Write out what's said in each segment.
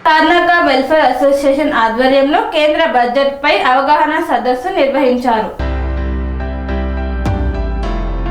Tarnaka welfare association ఆధ్వర్యంలో కేంద్ర బడ్జెట్పై అవగాహన సదస్సు నిర్వహించారు.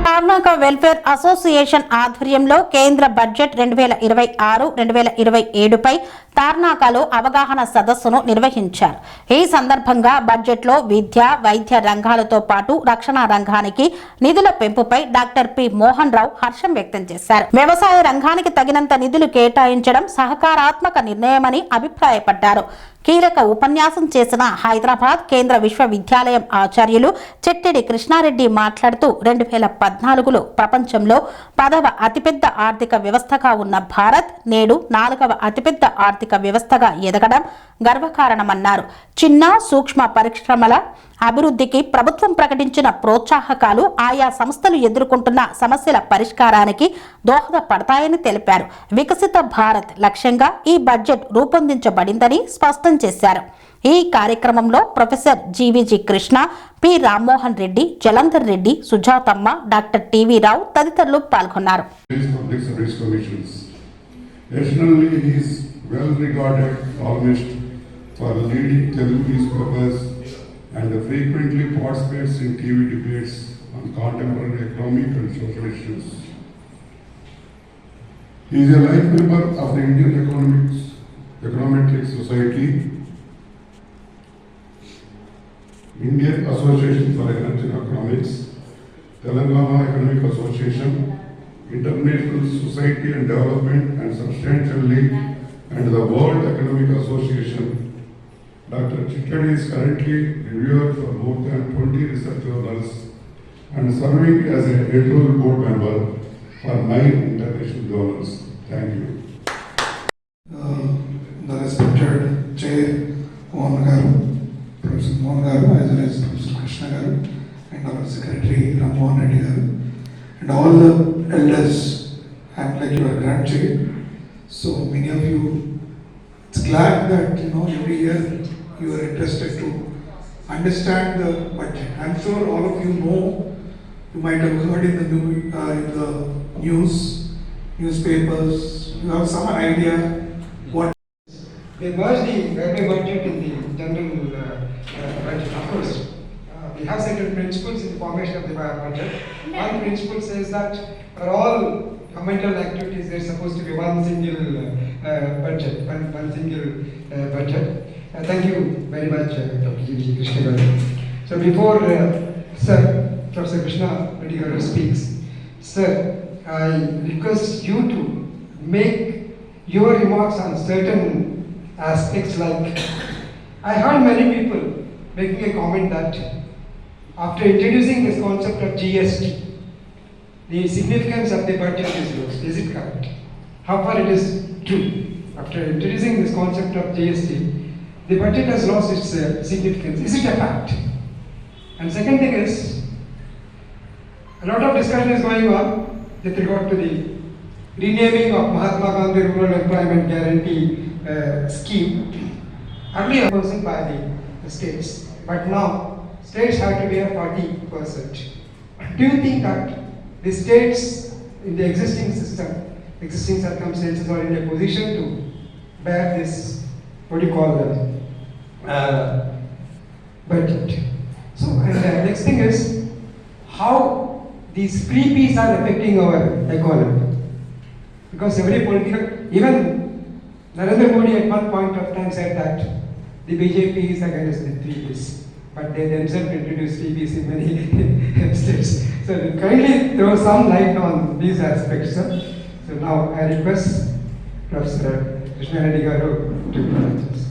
తార్నాక వెల్ఫేర్ అసోసియేషన్ ఆధ్వర్యంలో కేంద్ర బడ్జెట్ 2026-2027పై తార్నాకలో అవగాహన సదస్సును నిర్వహించారు. ఈ సందర్భంగా బడ్జెట్లో విద్య, వైద్య రంగాలతో పాటు రక్షణ రంగానికి నిధుల పెంపుపై డాక్టర్ పి మోహన్ రావు హర్షం వ్యక్తం చేశారు. వ్యవసాయ రంగానికి తగినంత నిధులు కేటాయించడం సహకారాత్మక నిర్ణయమని అభిప్రాయపడ్డారు. కీలక ఉపన్యాసం చేసిన హైదరాబాద్ కేంద్ర విశ్వవిద్యాలయం ఆచార్యులు చెట్టెడి కృష్ణారెడ్డి మాట్లాడుతూ 2014లో ప్రపంచంలో 10వ అతిపెద్ద ఆర్థిక వ్యవస్థగా ఉన్న భారత్ నేడు 4వ అతిపెద్ద ఆర్థిక వ్యవస్థగా ఎదగడం గర్వకారణమన్నారు. చిన్న సూక్ష్మ పరిశ్రమల అభివృద్ధికి ప్రభుత్వం ప్రకటించిన ప్రోత్సాహకాలు ఆయా సంస్థలు ఎదుర్కొంటున్న సమస్యల పరిష్కారానికి దోహదపడతాయని తెలిపారు. వికసిత భారత్ లక్ష్యంగా ఈ బడ్జెట్ రూపొందించబడిందని స్పష్టం చేశారు. ఈ కార్యక్రమంలో professor GVG Krishna, P Rammohan Reddy, Jalandhar Reddy, Sujathamma, doctor TV Rao తదితరులు పాల్గొన్నారు. And frequently participates in TV debates on contemporary economic and social issues. He is a life member of the Indian Econometric Society, Indian Association for Energy Economics, Telangana Economic Association, International Society and Development and Substantially, and the World Economic Association. Dr. Chittadi is currently reviewer for more than 20 research journals and serving as a editorial board member for 9 international journals. Thank you. The respected Chair Mohan Garu, Professor Mohan Garu, as well as Professor Krishna Garu, and our Secretary Rammohan Reddy Garu, and all the elders, I'm like your grandchild. So many of you, it's glad that every year you are interested to understand the budget. I'm sure all of you know, you might have heard in the newspapers, you have some idea what. They merge the railway budget in the general budget. Of course, we have certain principles in the formation of the budget. One principle says that for all governmental activities there is supposed to be one single budget, one single budget. Thank you very much, Dr. G.V. Krishna Garu. So before Sir Professor Krishna Reddy Garu speaks, Sir, I request you to make your remarks on certain aspects. Like, I heard many people making a comment that after introducing this concept of GST, the significance of the budget is lost. Is it correct? How far it is true? After introducing this concept of GST, the budget has lost its significance. Is it a fact? And second thing is, a lot of discussion is going on with regard to the renaming of Mahatma Gandhi Rural Employment Guarantee Scheme. Earlier chosen by the states, but now states have to bear 40%. Do you think that the states in the existing system, existing circumstances are in a position to bear this, what do you call that, budget? So, and the next thing is how these freebies are affecting our economy. Because every political, even Narendra Modi at one point of time said that the BJP is against the freebies, but they themselves introduced freebies in many states. So kindly throw some light on these aspects, sir. So now I request Professor Krishna Reddy Garu to present this.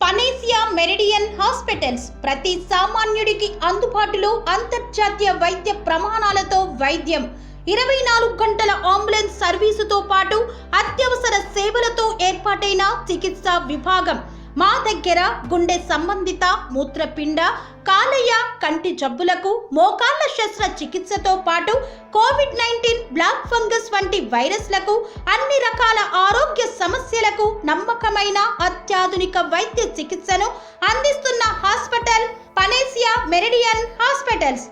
Panacea Meridian hospitals ప్రతి సామాన్యుడికి అందుబాటులో అంతర్జాతీయ వైద్య ప్రమాణాలతో వైద్యం, 24 గంటల ambulance సర్వీసుతో పాటు అత్యవసర సేవలతో ఏర్పాటైన చికిత్సా విభాగం. మా దగ్గర గుండె సంబంధిత, మూత్రపిండ, కాలేయ, కంటి జబ్బులకు, మోకాళ్ల శస్త్ర చికిత్సతో పాటు కోవిడ్-19, బ్లాక్ ఫంగస్ వంటి వైరస్లకు, అన్ని రకాల ఆరోగ్య సమస్యలకు నమ్మకమైన అత్యాధునిక వైద్య చికిత్సను అందిస్తున్న హాస్పిటల్ పనేసియా మెరిడియన్ హాస్పిటల్స్.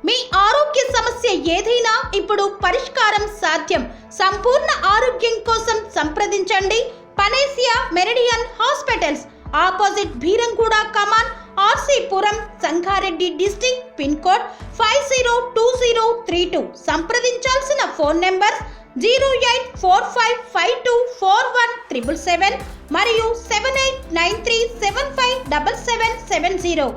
మీ ఆరోగ్య సమస్య ఏదైనా ఇప్పుడు పరిష్కారం సాధ్యం. సంపూర్ణ ఆరోగ్యం కోసం సంప్రదించండి Panacea Meridian hospitals opposite Bheeramguda Kaman RC Puram Sangareddy district pin code 502032 సంప్రదించాల్సిన ఫోన్ నెంబర్ 0845524177 మరియు 7893757770.